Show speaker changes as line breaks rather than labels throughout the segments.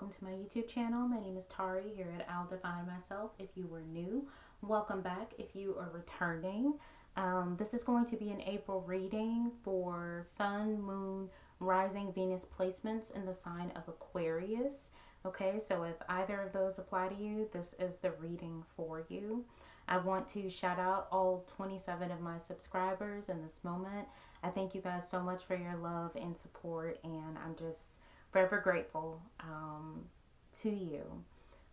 welcome to my YouTube channel. My name is Tari here at I'll Define Myself. If you were new, welcome back. If you are returning, this is going to be an April reading for Sun, Moon, Rising, Venus placements in the sign of Aquarius. Okay, so if either of those apply to you, this is the reading for you. I want to shout out all 27 of my subscribers in this moment. I thank you guys so much for your love and support, and I'm just forever grateful to you.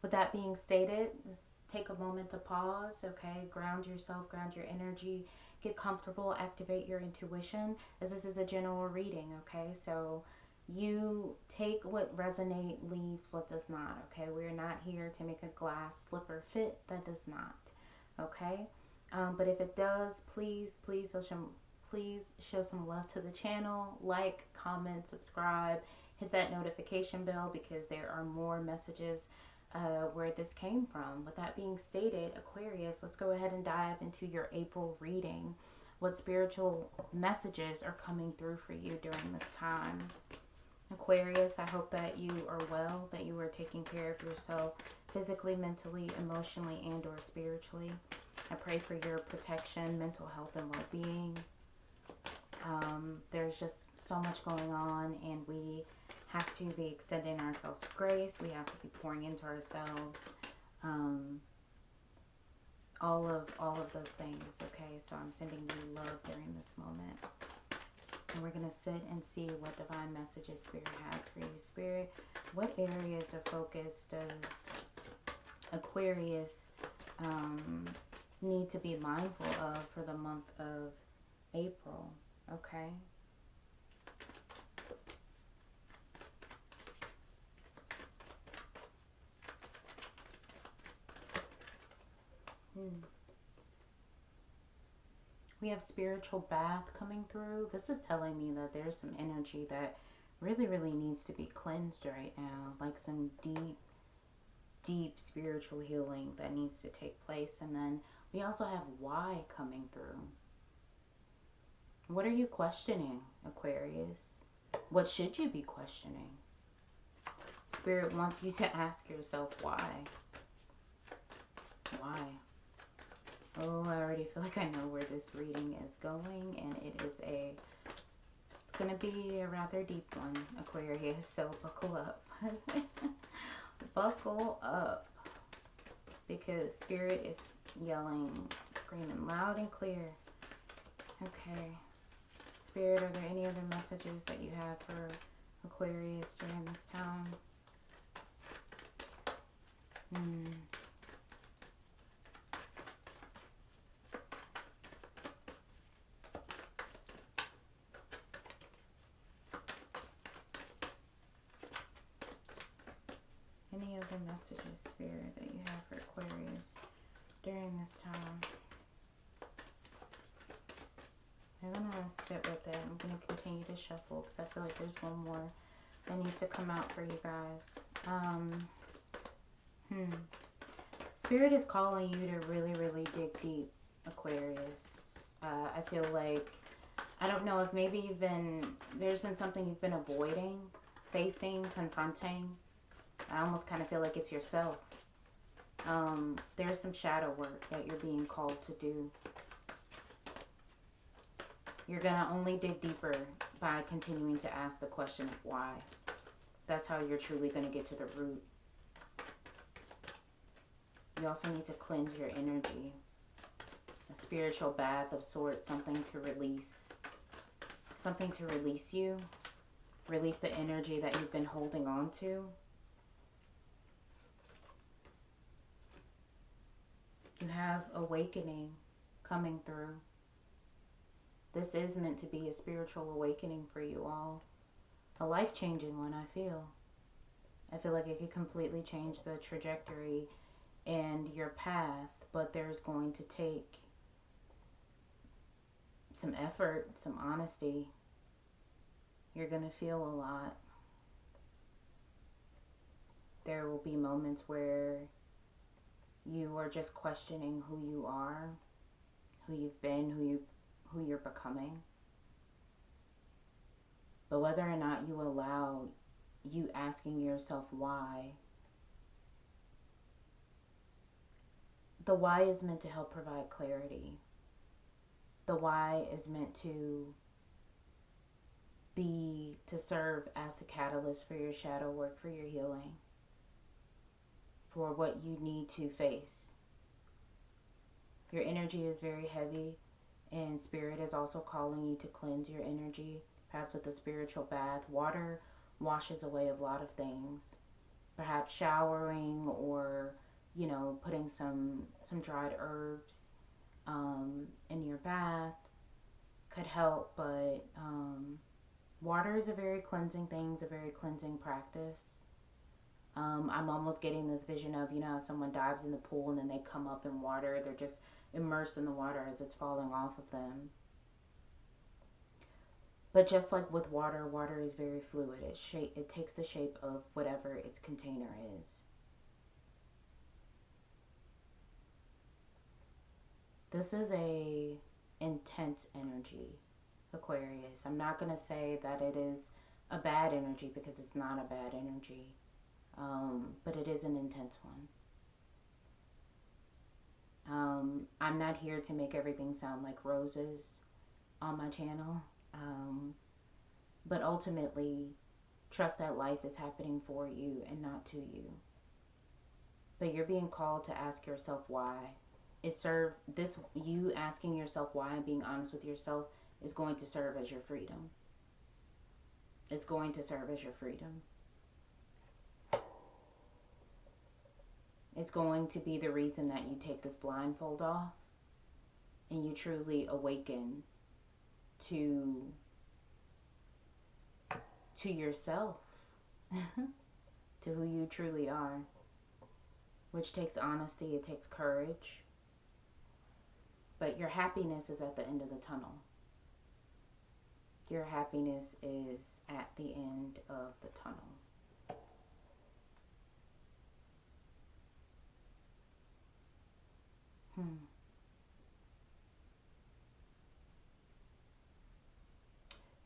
With that being stated, let's take a moment to pause, okay? Ground yourself, ground your energy, get comfortable, activate your intuition, as this is a general reading, okay? So you take what resonates, leave what does not, okay? We're not here to make a glass slipper fit. That does not, okay? But if it does, please show some love to the channel. Like, comment, subscribe, hit that notification bell, because there are more messages where this came from. With that being stated, Aquarius, let's go ahead and dive into your April reading. What spiritual messages are coming through for you during this time? Aquarius, I hope that you are well, that you are taking care of yourself physically, mentally, emotionally, and or spiritually. I pray for your protection, mental health, and well-being. There's just so much going on, and we have to be extending ourselves grace. We have to be pouring into ourselves. All of those things, okay? So I'm sending you love during this moment. And we're going to sit and see what divine messages Spirit has for you. Spirit, what areas of focus does Aquarius need to be mindful of for the month of April? Okay. We have spiritual bath coming through. This is telling me that there's some energy that really needs to be cleansed right now. Like some deep spiritual healing that needs to take place. And then we also have why coming through. What are you questioning, Aquarius? What should you be questioning? Spirit wants you to ask yourself why. Why? Oh, I already feel like I know where this reading is going, and it's going to be a rather deep one, Aquarius, so buckle up. Buckle up, because Spirit is yelling, screaming loud and clear. Okay. Spirit, are there any other messages that you have for Aquarius during this time? Any other messages, Spirit, that you have for Aquarius during this time? I'm going to sit with it. I'm going to continue to shuffle because I feel like there's one more that needs to come out for you guys. Spirit is calling you to really dig deep, Aquarius. I feel like, I don't know if maybe there's been something you've been avoiding, facing, confronting. I almost kind of feel like it's yourself. There's some shadow work that you're being called to do. You're going to only dig deeper by continuing to ask the question of why. That's how you're truly going to get to the root. You also need to cleanse your energy. A spiritual bath of sorts, something to release. Something to release you. Release the energy that you've been holding on to. You have awakening coming through. This is meant to be a spiritual awakening for you all. A life-changing one, I feel. I feel like it could completely change the trajectory and your path, but there's going to take some effort, some honesty. You're going to feel a lot. There will be moments where you are just questioning who you are, who you've been, who you're becoming. But whether or not you allow you asking yourself why. The why is meant to help provide clarity. The why is meant to serve as the catalyst for your shadow work, for your healing, for what you need to face. Your energy is very heavy, and Spirit is also calling you to cleanse your energy, perhaps with a spiritual bath. Water washes away a lot of things. Perhaps showering, or putting some dried herbs in your bath could help. But water is a very cleansing thing, it's a very cleansing practice. I'm almost getting this vision of, how someone dives in the pool and then they come up in water. They're just immersed in the water as it's falling off of them. But just like with water, water is very fluid. It takes the shape of whatever its container is. This is a intense energy, Aquarius. I'm not going to say that it is a bad energy, because it's not a bad energy. But it is an intense one. I'm not here to make everything sound like roses on my channel. But ultimately, trust that life is happening for you and not to you. But you're being called to ask yourself why. You asking yourself why and being honest with yourself is going to serve as your freedom. It's going to serve as your freedom. It's going to be the reason that you take this blindfold off and you truly awaken to yourself, to who you truly are, which takes honesty, it takes courage. But your happiness is at the end of the tunnel. Your happiness is at the end of the tunnel.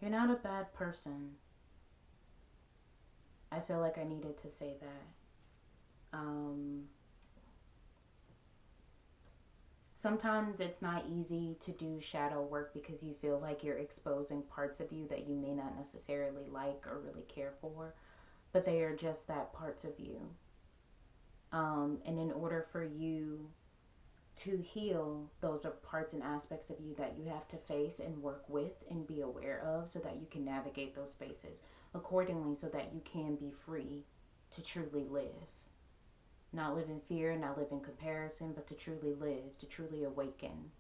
You're not a bad person. I feel like I needed to say that. Sometimes it's not easy to do shadow work because you feel like you're exposing parts of you that you may not necessarily like or really care for, but they are just that parts of you. And in order for you to heal, those are parts and aspects of you that you have to face and work with and be aware of, so that you can navigate those spaces accordingly, so that you can be free to truly live. Not live in fear, not live in comparison, but to truly live, to truly awaken.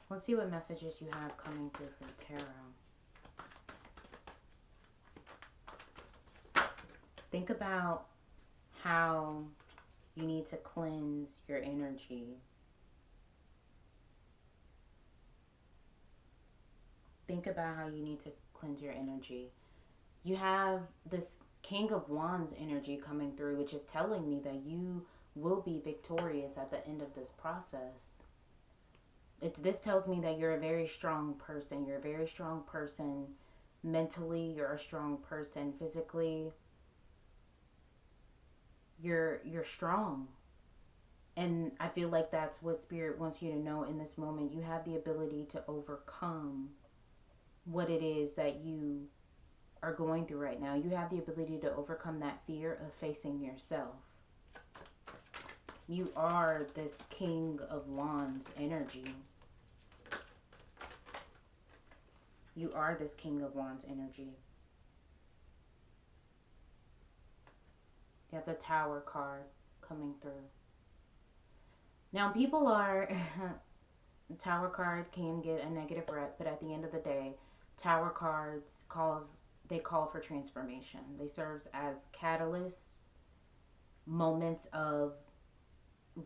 Let's see what messages you have coming through for tarot. Think about how you need to cleanse your energy. Think about how you need to cleanse your energy. You have this King of Wands energy coming through, which is telling me that you will be victorious at the end of this process. This tells me that you're a very strong person. You're a very strong person mentally. You're a strong person physically. You're strong. And I feel like that's what Spirit wants you to know in this moment. You have the ability to overcome what it is that you are going through right now. You have the ability to overcome that fear of facing yourself. You are this King of Wands energy. You are this King of Wands energy. You have the Tower card coming through. Now, people are... the Tower card can get a negative rep, but at the end of the day, Tower cards call for transformation. They serve as catalysts, moments of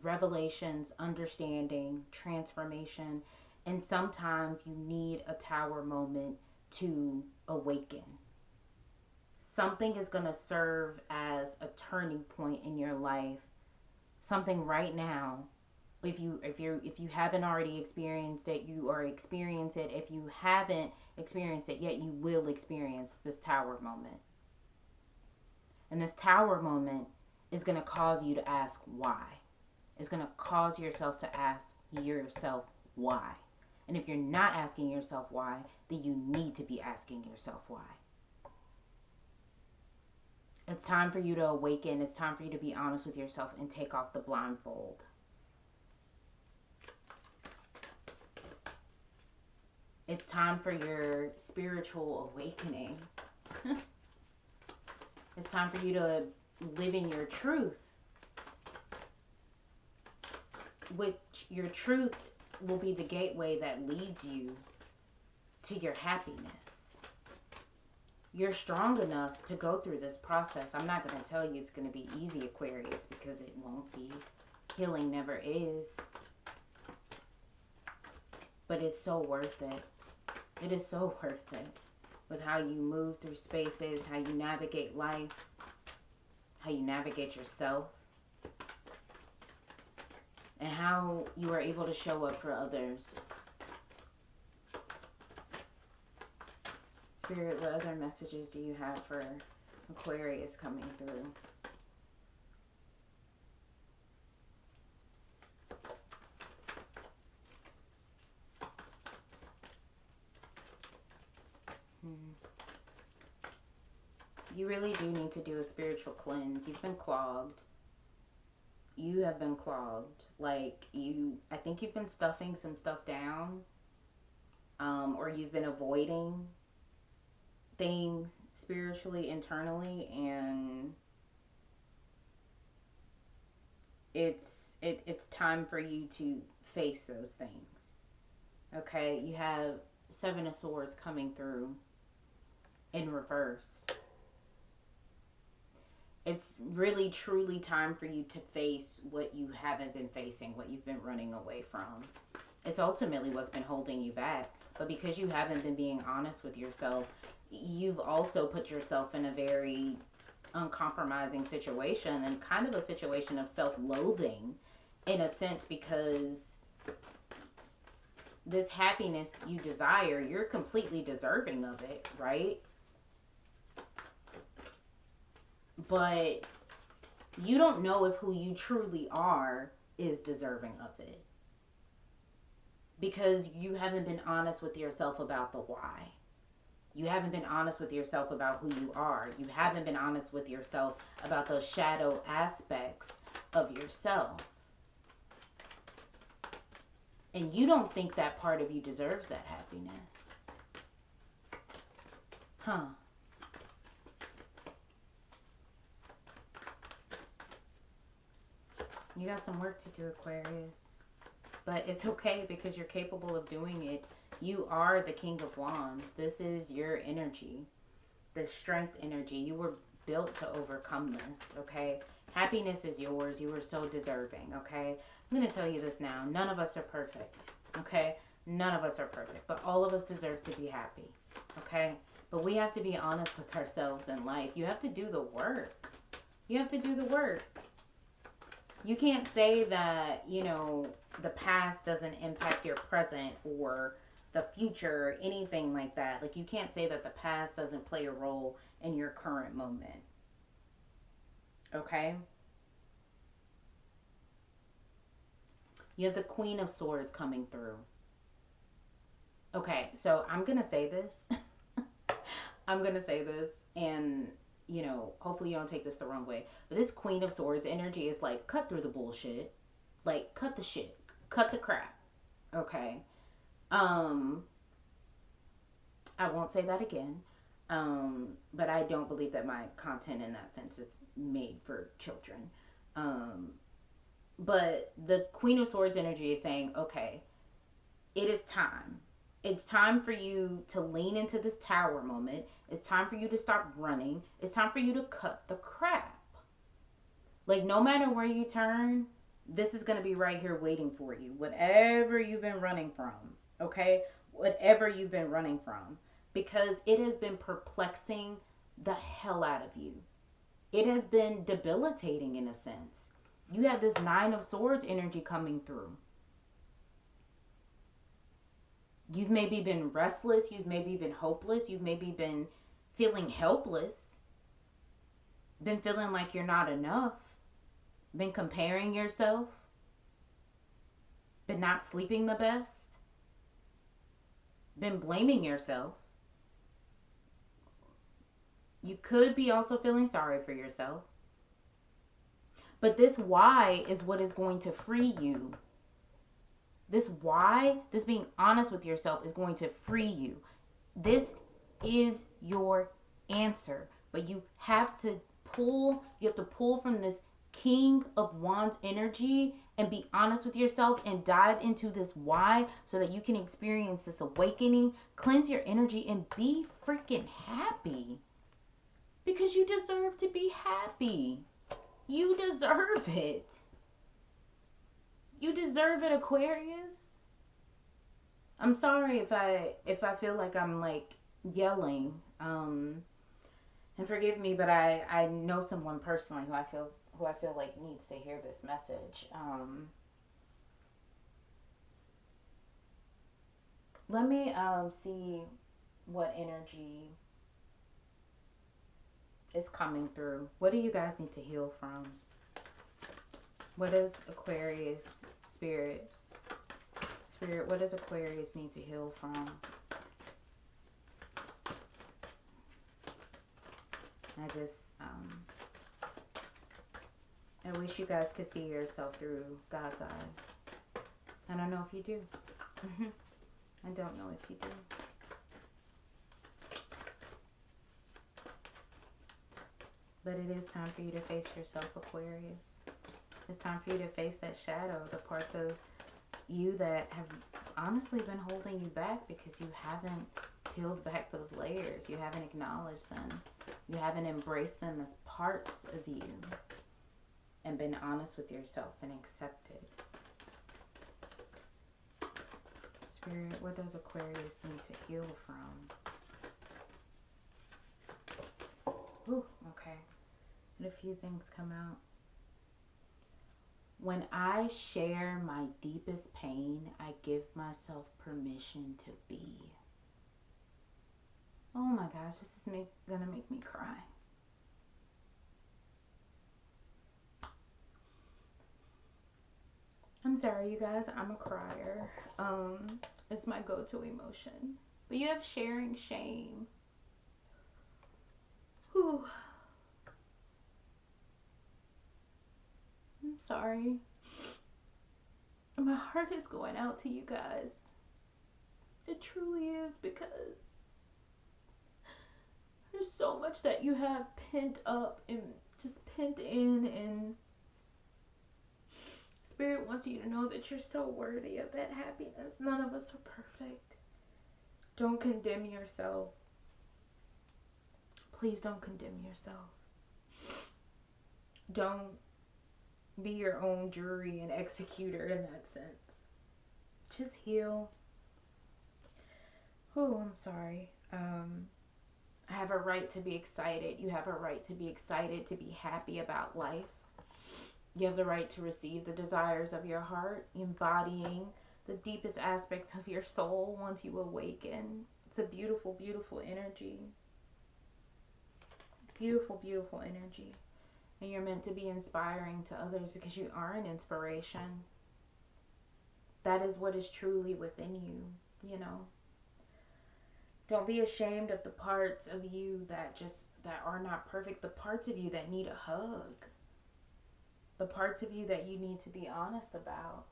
revelations, understanding, transformation, and sometimes you need a Tower moment to awaken. Something is going to serve as a turning point in your life. Something right now If you haven't already experienced it, you are experience it. If you haven't experienced it yet, you will experience this tower moment. And this tower moment is going to cause you to ask why. It's going to cause yourself to ask yourself why. And if you're not asking yourself why, then you need to be asking yourself why. It's time for you to awaken. It's time for you to be honest with yourself and take off the blindfold. It's time for your spiritual awakening. It's time for you to live in your truth, which your truth will be the gateway that leads you to your happiness. You're strong enough to go through this process. I'm not going to tell you it's going to be easy, Aquarius, because it won't be. Healing never is. But it's so worth it. It is so worth it. With how you move through spaces, how you navigate life, how you navigate yourself, and how you are able to show up for others. Spirit, what other messages do you have for Aquarius coming through? You really do need to do a spiritual cleanse. You've been clogged. You have been clogged. Like, I think you've been stuffing some stuff down. Or you've been avoiding things spiritually, internally, and it's time for you to face those things. Okay, you have Seven of Swords coming through in reverse. It's really truly time for you to face what you haven't been facing, what you've been running away from. It's ultimately what's been holding you back. But because you haven't been being honest with yourself, you've also put yourself in a very uncompromising situation, and kind of a situation of self-loathing in a sense, because this happiness you desire, you're completely deserving of it, right? But you don't know if who you truly are is deserving of it, because you haven't been honest with yourself about the why. You haven't been honest with yourself about who you are. You haven't been honest with yourself about those shadow aspects of yourself. And you don't think that part of you deserves that happiness. Huh. You got some work to do, Aquarius. But it's okay, because you're capable of doing it. You are the King of Wands. This is your energy. The strength energy. You were built to overcome this, okay? Happiness is yours. You are so deserving, okay? I'm going to tell you this now. None of us are perfect, okay? None of us are perfect. But all of us deserve to be happy, okay? But we have to be honest with ourselves in life. You have to do the work. You have to do the work. You can't say that, the past doesn't impact your present or the future or anything like that. Like, you can't say that the past doesn't play a role in your current moment. Okay? You have the Queen of Swords coming through. Okay, so I'm going to say this. I'm going to say this, and hopefully you don't take this the wrong way. But this Queen of Swords energy is like, cut through the bullshit. Like, cut the shit. Cut the crap. Okay? I won't say that again. But I don't believe that my content in that sense is made for children. But the Queen of Swords energy is saying, okay, it is time. It's time for you to lean into this tower moment. It's time for you to stop running. It's time for you to cut the crap. Like, no matter where you turn, this is going to be right here waiting for you. Whatever you've been running from, okay? Whatever you've been running from. Because it has been perplexing the hell out of you. It has been debilitating in a sense. You have this Nine of Swords energy coming through. You've maybe been restless. You've maybe been hopeless. You've maybe been feeling helpless. Been feeling like you're not enough. Been comparing yourself. Been not sleeping the best. Been blaming yourself. You could be also feeling sorry for yourself. But this why is what is going to free you. This why, this being honest with yourself is going to free you. This is your answer. But you have to pull from this King of Wands energy and be honest with yourself and dive into this why so that you can experience this awakening, cleanse your energy, and be freaking happy. Because you deserve to be happy. You deserve it. You deserve it, Aquarius. I'm sorry if I feel like I'm like yelling. And forgive me, but I know someone personally who I feel like needs to hear this message. Let me see what energy is coming through. What do you guys need to heal from? What does Aquarius spirit, what does Aquarius need to heal from? I wish you guys could see yourself through God's eyes. I don't know if you do. I don't know if you do. But it is time for you to face yourself, Aquarius. It's time for you to face that shadow, the parts of you that have honestly been holding you back because you haven't peeled back those layers. You haven't acknowledged them. You haven't embraced them as parts of you and been honest with yourself and accepted. Spirit, what does Aquarius need to heal from? Ooh, okay. And a few things come out. When I share my deepest pain, I give myself permission to be. Oh my gosh, this is gonna make me cry. I'm sorry, you guys. I'm a crier. It's my go-to emotion. But you have sharing shame. Whew. I'm sorry. My heart is going out to you guys. It truly is, because there's so much that you have pent up and just pent in, and Spirit wants you to know that you're so worthy of that happiness. None of us are perfect. Don't condemn yourself. Please don't condemn yourself. Don't be your own jury and executor in that sense. Just heal. Oh, I'm sorry. I have a right to be excited. You have a right to be excited, to be happy about life. You have the right to receive the desires of your heart, embodying the deepest aspects of your soul once you awaken. It's a beautiful, beautiful energy. Beautiful, beautiful energy. And you're meant to be inspiring to others because you are an inspiration. That is what is truly within you, you know. Don't be ashamed of the parts of you that are not perfect. The parts of you that need a hug. The parts of you that you need to be honest about.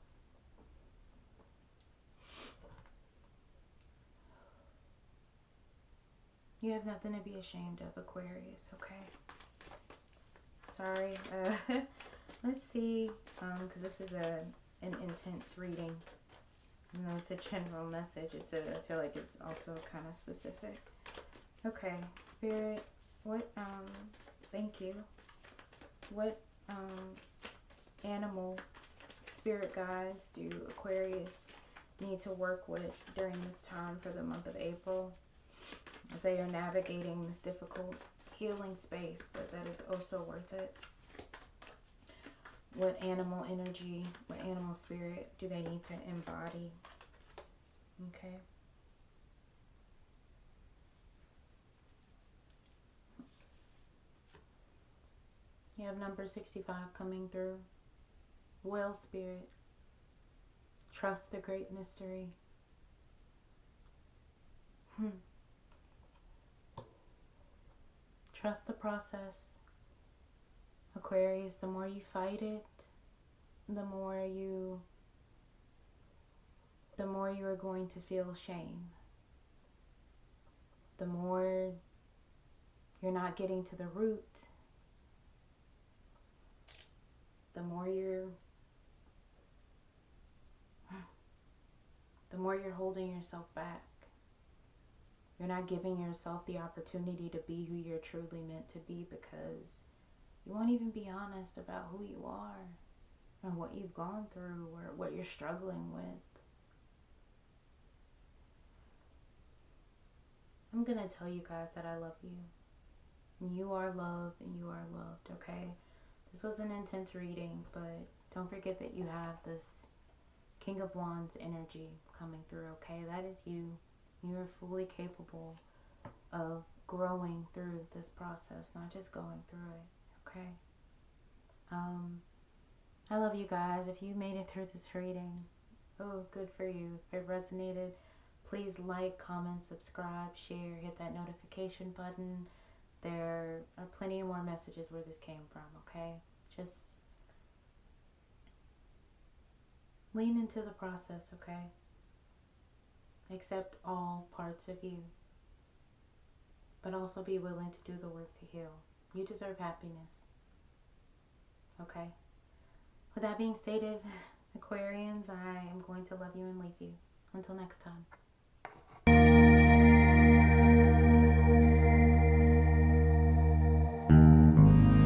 You have nothing to be ashamed of, Aquarius, okay? Sorry. Let's see, because this is an intense reading. You know, it's a general message. I feel like it's also kind of specific. Okay, Spirit, what, thank you. What, animal spirit guides do Aquarius need to work with during this time for the month of April, as they are navigating this difficult healing space, but that is oh so worth it? What animal energy, what animal spirit do they need to embody? Okay. You have number 65 coming through. Well spirit. Trust the great mystery. Trust the process. Aquarius, the more you fight it, the more you are going to feel shame. The more you're not getting to the root, the more you're holding yourself back. You're not giving yourself the opportunity to be who you're truly meant to be, because you won't even be honest about who you are and what you've gone through or what you're struggling with. I'm going to tell you guys that I love you. You are loved and you are loved, okay? This was an intense reading, but don't forget that you have this King of Wands energy coming through, okay? That is you. You are fully capable of growing through this process, not just going through it, okay? I love you guys. If you made it through this reading, oh, good for you. If it resonated, please like, comment, subscribe, share, hit that notification button. There are plenty more messages where this came from, okay? Just lean into the process, okay? Accept all parts of you, but also be willing to do the work to heal. You deserve happiness, okay? With that being stated, Aquarians, I am going to love you and leave you. Until next time.